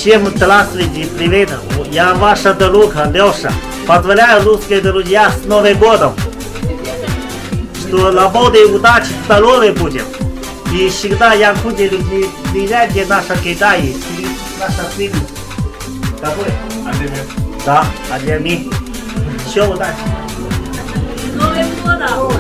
Всем здравствуйте, привет! Я ваша друга Леша. Поздравляю, русские друзья, с Новым годом! Что работы, удачи, здоровья будет! И всегда я буду влиять наша Китай, наша фильм. Какой? Да, Адеми. Все, удачи! Новым годом!